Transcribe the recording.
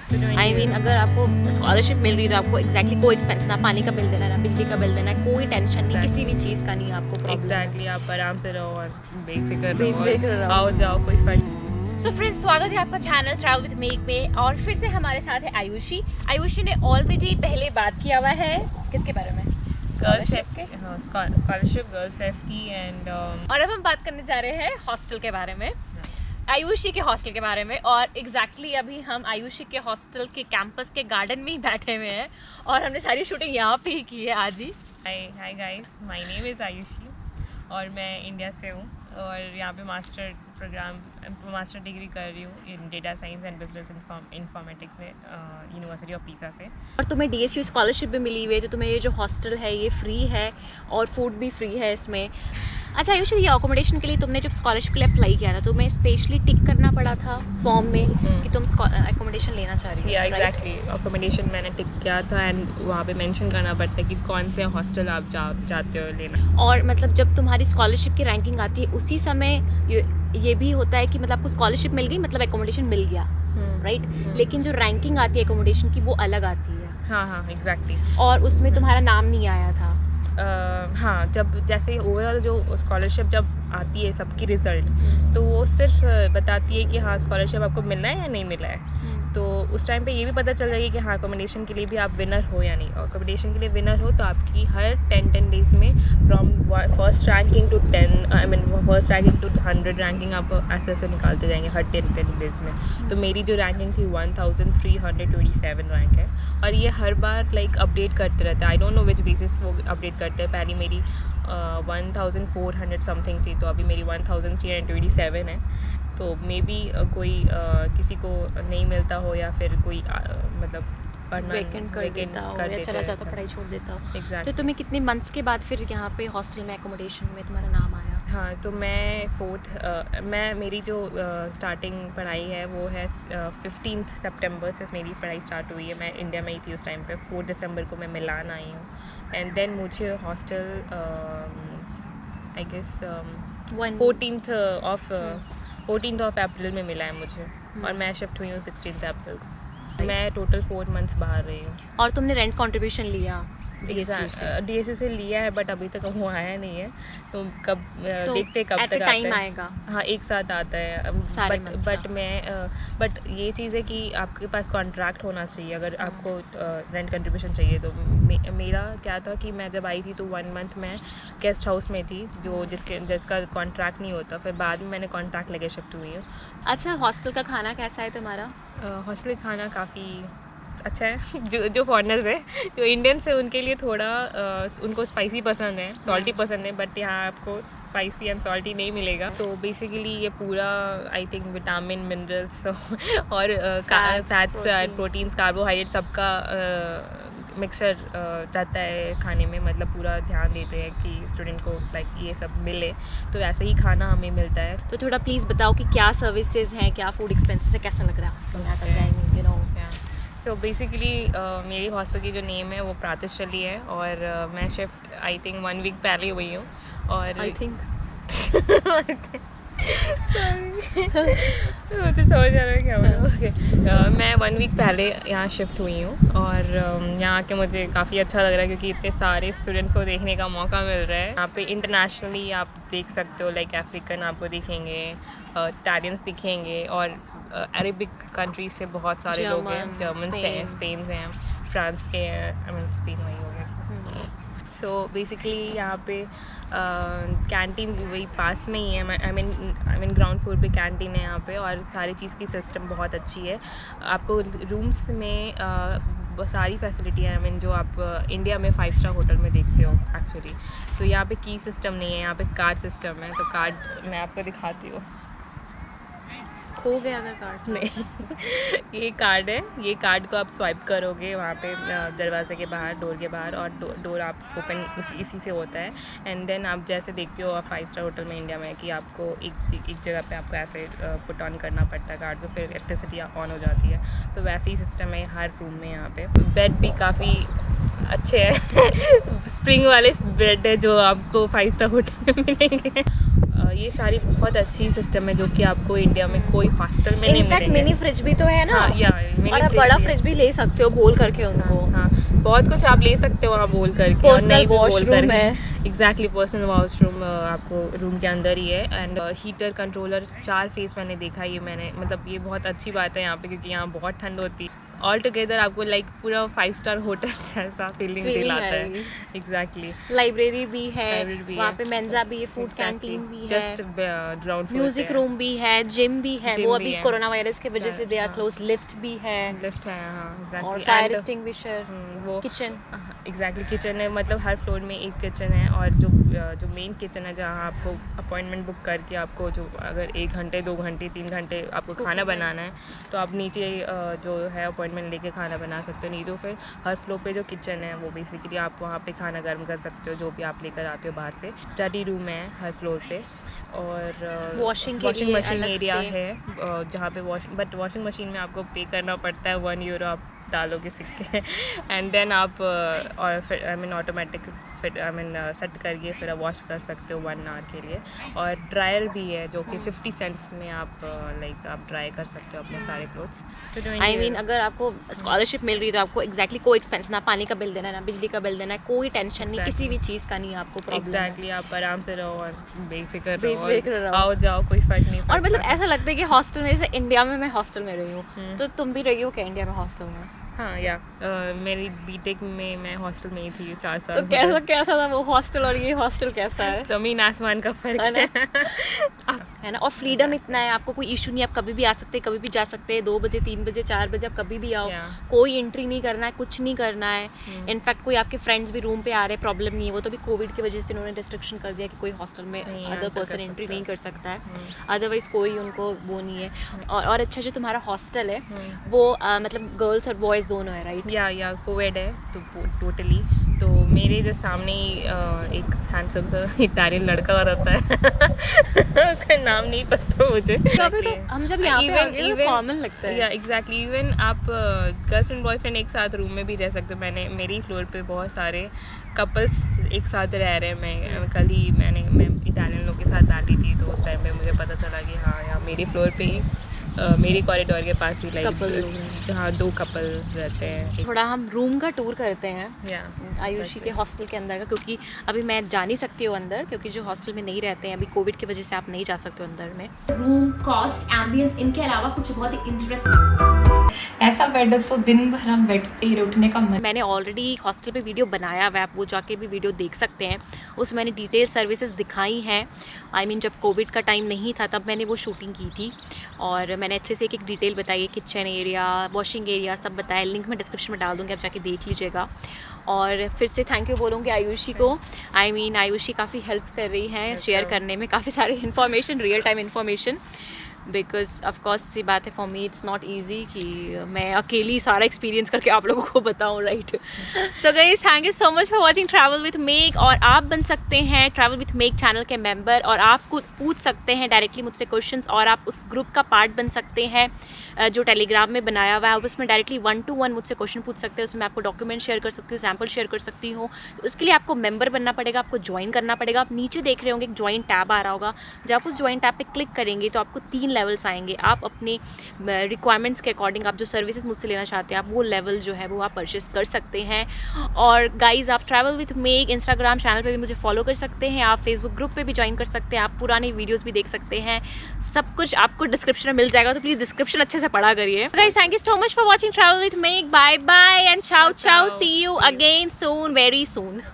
I mean अगर आपको scholarship मिल रही है तो आपको एग्जैक्टली कोई एक्सपेंस, ना पानी का बिल देना है, ना बिजली का बिल देना है, कोई टेंशन नहीं, किसी भी चीज़ का नहीं आपको प्रॉब्लम। एग्जैक्टली आप आराम से रहो और बेफिक्र बेफिक्र रहो, रहो। आओ जाओ कोई फर्क। सो फ्रेंड्स, स्वागत है आपका चैनल ट्रैवल विद मेक में, और फिर से हमारे साथ है आयुषी। आयुषी ने ऑलरेडी पहले बात किया हुआ है किसके बारे में? स्कॉलरशिप गर्ल सेफ्टी एंड और अब हम बात करने जा रहे हैं हॉस्टल के बारे में, आयुषी के हॉस्टल के बारे में। और एग्जैक्टली अभी हम आयुषी के हॉस्टल के कैंपस के गार्डन में ही बैठे हुए हैं और हमने सारी शूटिंग यहाँ पे ही की है आज ही। Hi guys, my name is Aayushi और मैं इंडिया से हूँ और यहाँ पे मास्टर डिग्री कर रही हूँ in data science and business informatics में यूनिवर्सिटी ऑफ पीसा से। और तुम्हें DSU स्कॉलरशिप भी मिली हुई है, तो तुम्हें ये जो हॉस्टल है ये फ्री है और फूड भी फ्री है इसमें। अच्छा आयुषी, ये अकोमोडेशन के लिए तुमने जब स्कॉलरशिप के लिए अप्लाई किया था तो तुम्हें स्पेशली टिक करना पड़ा था फॉर्म में कि तुम अकोमोडेशन लेना चाह रही हो? या एग्जैक्टली, अकोमोडेशन मैंने टिक किया था एंड वहाँ पे मेंशन करना पड़ता है कि कौन से हॉस्टल आप जाते हो लेना। और मतलब जब तुम्हारी स्कॉलरशिप की रैंकिंग आती है उसी समय ये भी होता है कि मतलब आपको स्कॉलरशिप मिल गई, मतलब एकोमोडेशन मिल गया, राइट? लेकिन जो रैंकिंग आती है एकोमोडेशन की वो अलग आती है। हाँ एग्जैक्टली। और उसमें तुम्हारा नाम नहीं आया था? हाँ, जब जैसे ओवरऑल जो स्कॉलरशिप जब आती है सबकी रिज़ल्ट, तो वो सिर्फ बताती है कि हाँ स्कॉलरशिप आपको मिलना है या नहीं मिला है। तो उस टाइम पे ये भी पता चल जाएगी कि हाँ अकोमोडेशन के लिए भी आप विनर हो या नहीं। और अकोमोडेशन के लिए विनर हो तो आपकी हर 10 डेज़ में from first ranking to 100 ranking आप ऐसे ऐसे निकालते जाएंगे हर 10 डेज़ में। तो मेरी जो रैंकिंग थी 1327 रैंक है और ये हर बार लाइक अपडेट करते रहते हैं। I don't know which basis वो अपडेट करते हैं। पहली मेरी 1400 समथिंग थी, तो अभी मेरी 1327 है। तो मे बी कोई किसी को नहीं मिलता हो या फिर कोई मतलब वेकेंट कर देता हो या चला जाता, पढ़ाई छोड़ देता हो। Exactly. तो तुम्हें कितने मंथ्स के बाद फिर यहाँ पे हॉस्टल में अकोमोडेशन में तुम्हारा नाम आया? हाँ, तो मैं मेरी जो स्टार्टिंग पढ़ाई है वो है 15 सितंबर से मेरी पढ़ाई स्टार्ट हुई है। मैं इंडिया में ही थी उस टाइम पे। 4 दिसंबर को मैं मिलान आई हूँ एंड देन मुझे hostel I guess 14th of April में मिला है मुझे और मैं शिफ्ट हुई हूँ 16th अप्रैल को। मैं टोटल 4 मंथ्स बाहर रही हूँ। और तुमने रेंट कंट्रीब्यूशन लिया DSU से लिया है बट अभी तक वो आया नहीं है, तो कब देखते कब तक टाइम आएगा। हाँ, एक साथ आता है बट ये चीज़ है कि आपके पास कॉन्ट्रैक्ट होना चाहिए अगर आपको रेंट कंट्रीब्यूशन चाहिए। तो मेरा क्या था कि मैं जब आई थी तो 1 मंथ मैं गेस्ट हाउस में थी जिसका कॉन्ट्रैक्ट नहीं होता। फिर बाद में मैंने कॉन्ट्रैक्ट लेके शिफ्ट हुई हूँ। अच्छा, हॉस्टल का खाना कैसा है तुम्हारा? हॉस्टल का खाना काफ़ी अच्छा है। जो फॉरेनर्स है, जो इंडियंस है, उनके लिए थोड़ा उनको स्पाइसी पसंद है, सॉल्टी पसंद है, बट यहाँ आपको स्पाइसी एंड सॉल्टी नहीं मिलेगा। तो बेसिकली ये पूरा आई थिंक विटामिन, मिनरल्स और फैट्स, प्रोटीन्स, कार्बोहाइड्रेट सबका मिक्सचर रहता है खाने में। मतलब पूरा ध्यान देते हैं कि स्टूडेंट को लाइक ये सब मिले, तो ऐसे ही खाना हमें मिलता है। तो थोड़ा प्लीज़ बताओ कि क्या सर्विसेज हैं, क्या फूड एक्सपेंसेस है, कैसा लग रहा है हॉस्टल? सो बेसिकली मेरी हॉस्टल की जो नेम है वो प्रातःशली है और मैं शिफ्ट आई थिंक 1 वीक पहले हुई हूँ। और आई थिंक मुझे समझ आ रहा है क्या बोला। ओके, मैं 1 वीक पहले यहाँ शिफ्ट हुई हूँ और यहाँ आके मुझे काफ़ी अच्छा लग रहा है क्योंकि इतने सारे स्टूडेंट्स को देखने का मौका मिल रहा है। यहाँ पे इंटरनेशनली आप देख सकते हो, लाइक अफ्रीकन आपको दिखेंगे, इटालियंस दिखेंगे और अरेबिक कंट्रीज से बहुत सारे लोग हैं। जर्मन से हैं, स्पेन से हैं, फ्रांस के हैं, आई मीन स्पेन वही हो गया। सो बेसिकली यहाँ पे कैंटीन वही पास में ही है। आई मीन ग्राउंड फ्लोर पे कैंटीन है यहाँ पे और सारी चीज़ की सिस्टम बहुत अच्छी है। आपको रूम्स में सारी फैसिलिटी है, आई मीन जो आप इंडिया में 5 स्टार होटल में देखते हो एक्चुअली। सो यहाँ पे की सिस्टम नहीं है, यहाँ पे कार्ड सिस्टम है। तो कार्ड मैं आपको दिखाती हूँ। खो गया अगर कार्ड? नहीं ये कार्ड है, ये कार्ड को आप स्वाइप करोगे वहाँ पे दरवाजे के बाहर, डोर के बाहर, और डोर आप ओपन इसी से होता है। एंड देन आप जैसे देखते हो 5 स्टार होटल में इंडिया में कि आपको एक जगह पे आपको ऐसे पुट ऑन करना पड़ता है कार्ड को, फिर इलेक्ट्रिसिटी ऑन हो जाती है। तो वैसे ही सिस्टम है हर रूम में। यहाँ पे बेड भी काफ़ी अच्छे हैं स्प्रिंग वाले बेड है जो आपको 5 स्टार होटल में मिलेंगे। ये सारी बहुत अच्छी सिस्टम है जो कि आपको इंडिया में कोई हॉस्टल में नहीं इनफैक्ट मिलेंगे। मिनी फ्रिज भी तो है ना, हाँ, या मिनी और आप फ्रिज बड़ा भी है। फ्रिज भी ले सकते हो बोल करके उनको। हाँ, बहुत कुछ आप ले सकते हो वहाँ बोल करके, और Personal नहीं भी बोल washroom करके। है। एग्जैक्टली, पर्सनल वॉशरूम आपको रूम के अंदर ही है। एंड हीटर कंट्रोलर 4 फेस मैंने देखा, ये मैंने मतलब ये बहुत अच्छी बात है यहाँ पे, क्योंकि यहाँ बहुत ठंड होती है। ऑल टुगेदर आपको लाइक पूरा 5 स्टार होटल जैसा फीलिंग दिलाता है। एग्जैक्टली, लाइब्रेरी भी है, लाइब्रेरी भी वहाँ है, पे मेंजा भी है, फूड कैंटीन भी है, just ground floor, music room भी है, जिम भी है। Gym वो भी अभी है। कोरोना वायरस की वजह से दे आर हाँ। क्लोज। लिफ्ट भी है, लिफ्ट है, हाँ और एग्जैक्टली। फायर एक्सटिंग्विशर, वो किचन। एग्जैक्टली किचन है, मतलब हर फ्लोर में एक किचन है। और जो मेन किचन है जहाँ आपको अपॉइंटमेंट बुक करके आपको जो अगर 1 घंटे 2 घंटे 3 घंटे आपको खाना बनाना है तो आप नीचे जो है अपॉइंटमेंट लेके खाना बना सकते हो। नहीं तो फिर हर फ्लोर पे जो किचन है वो बेसिकली आप वहाँ पे खाना गर्म कर सकते हो जो भी आप लेकर आते हो बाहर से। स्टडी रूम है हर फ्लोर पे, और वॉशिंग के लिए मशीन अलग एरिया से। है जहाँ पे वॉशिंग मशीन में आपको पे करना पड़ता है 1 यूरो आप डालोगे सिक्के। एंड देन आप और फिर आई मीन ऑटोमेटिक फिर आई मीन सेट करके फिर आप वॉश कर सकते हो 1 आवर के लिए। और ड्रायर भी है जो कि 50 सेंट्स में आप लाइक आप ड्राई कर सकते हो अपने सारे क्लोथ्स। आई मीन अगर आपको स्कॉलरशिप मिल रही है तो आपको एग्जैक्टली कोई एक्सपेंस, ना पानी का बिल देना है, ना बिजली का बिल देना है, कोई टेंशन नहीं, किसी भी चीज़ का नहीं आपको प्रॉब्लम है। एग्जैक्टली, आप आराम से रहो और बेफिक्र बेफिक्र रहो, रहो। आओ जाओ कोई फर्क नहीं और मतलब पड़ता। ऐसा लगता है कि हॉस्टल में, जैसे इंडिया में मैं हॉस्टल में रही हूँ, हम्म। तो तुम भी रही हो क्या इंडिया में हॉस्टल में? हाँ, या मेरी बीटेक में मैं हॉस्टल में ही थी 4 साल। तो कैसा कैसा था वो हॉस्टल और ये हॉस्टल कैसा है? जमीन आसमान का फर्क है ना? है। है ना? और फ्रीडम इतना है, आपको कोई इशू नहीं, आप कभी भी आ सकते हैं, कभी भी जा सकते हैं, 2 बजे 3 बजे 4 बजे आप कभी भी आओ। Yeah. कोई एंट्री नहीं करना है, कुछ नहीं करना है। हम्म। इनफैक्ट कोई आपके फ्रेंड्स भी रूम पे आ रहे हैं, प्रॉब्लम नहीं है। वो तो भी कोविड की वजह से इन्होंने रिस्ट्रिक्शन कर दिया कि कोई हॉस्टल में नहीं, अदर enter पर्सन कर एंट्री सकता नहीं है। कर सकता है। हम्म। अदरवाइज कोई उनको वो नहीं है। और अच्छा, जो तुम्हारा हॉस्टल है हम्म। वो मतलब गर्ल्स और बॉयज़ दोनों है, राइट? या कोविड है तो टोटली। तो मेरे जो सामने ही एक हैंडसम सा इटालियन लड़का रहता है। उसका नाम नहीं पता मुझे। कभी तो हम जब यहाँ पे आते हैं तो कॉमन लगता है। या एग्जैक्टली, इवन आप गर्लफ्रेंड बॉयफ्रेंड एक साथ रूम में भी रह सकते हो। मेरी फ्लोर पे बहुत सारे कपल्स एक साथ रह रहे हैं। मैं इटालियन लोग के साथ बैठी थी तो उस टाइम पे मुझे पता चला कि हाँ, यहाँ मेरी फ्लोर पे ही मेरी कॉरिडोर के पास ही Couple लोग लाइक जहाँ 2 कपल रहते हैं। थोड़ा हम रूम का टूर करते हैं या आयुषी के हॉस्टल के अंदर का, क्योंकि अभी मैं जा नहीं सकती हूँ अंदर, क्योंकि जो हॉस्टल में नहीं रहते हैं अभी कोविड की वजह से आप नहीं जा सकते हो अंदर में। रूम कॉस्ट एम्बियंस इनके अलावा कुछ बहुत ही इंटरेस्टिंग ऐसा बेड तो दिन भर हम बेड पे ही उठने का मन। मैंने ऑलरेडी हॉस्टल पे वीडियो बनाया हुआ है, आप वो जाके भी वीडियो देख सकते हैं। उसमें मैंने डिटेल सर्विसेज दिखाई हैं। आई मीन जब कोविड का टाइम नहीं था तब मैंने वो शूटिंग की थी, और मैंने अच्छे से एक डिटेल बताई है, किचन एरिया, वॉशिंग एरिया सब बताया। लिंक मैं डिस्क्रिप्शन में डाल दूँगी, आप जाके देख लीजिएगा। और फिर से थैंक यू बोलूँगी आयुषी को। आई मीन आयुषी काफ़ी हेल्प कर रही है शेयर करने में काफ़ी सारी information, real time information. Because of course सी बात है, for me it's not easy कि मैं अकेली सारा एक्सपीरियंस करके आप लोगों को बताऊँ, right? So guys, thank you so much for watching travel with make. और आप बन सकते हैं ट्रैवल विथ मेक चैनल के मेंबर, और आप खुद पूछ सकते हैं डायरेक्टली मुझसे क्वेश्चंस, और आप उस ग्रुप का पार्ट बन सकते हैं जो टेलीग्राम में बनाया हुआ है। आप उसमें डायरेक्टली 1-to-1 मुझसे क्वेश्चन पूछ सकते हैं, उसमें आपको डॉक्यूमेंट शेयर कर सकती हूँ, सैम्पल शेयर कर सकती हूँ। तो उसके लिए आपको मेंबर बनना पड़ेगा, आपको ज्वाइन करना पड़ेगा। आप नीचे देख रहे होंगे एक ज्वाइन टैब आ रहा होगा, जब आप उस ज्वाइन टैब पे क्लिक करेंगे तो आपको 3 लेवल्स आएंगे। आप अपने रिक्वायरमेंट्स के अकॉर्डिंग आप जो सर्विसेज मुझसे लेना चाहते हैं, आप वो लेवल जो है वो आप परचेस कर सकते हैं। और गाइज, आप travel with make Instagram channel पे भी मुझे फॉलो कर सकते हैं, आप फेसबुक ग्रुप पे भी ज्वाइन कर सकते हैं, आप पुराने वीडियोस भी देख सकते हैं। सब कुछ आपको डिस्क्रिप्शन में मिल जाएगा, तो प्लीज़ डिस्क्रिप्शन अच्छे से पढ़ा करिए। Guys, thank you so much for watching travel with मेक। Bye bye and ciao ciao, see you again soon, very soon.